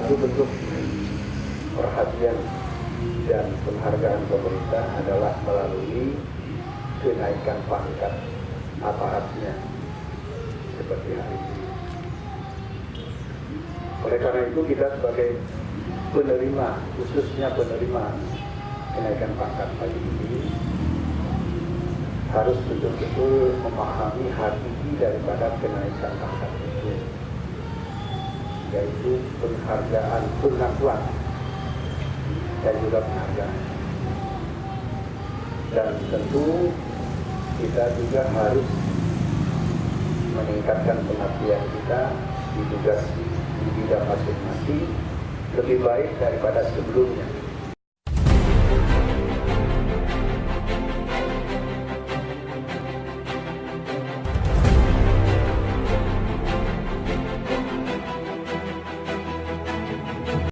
satu bentuk perhatian dan penghargaan pemerintah adalah melalui kenaikan pangkat aparatnya seperti hari ini. Oleh karena itu kita sebagai penerima, khususnya penerima kenaikan pangkat pagi ini, harus betul-betul memahami hakiki daripada kenaikan pangkat itu, yaitu penghargaan, pengakuan dan juga penghargaan. Dan tentu kita juga harus meningkatkan pengabdian kita di tugas di bidang masing-masing lebih baik daripada sebelumnya.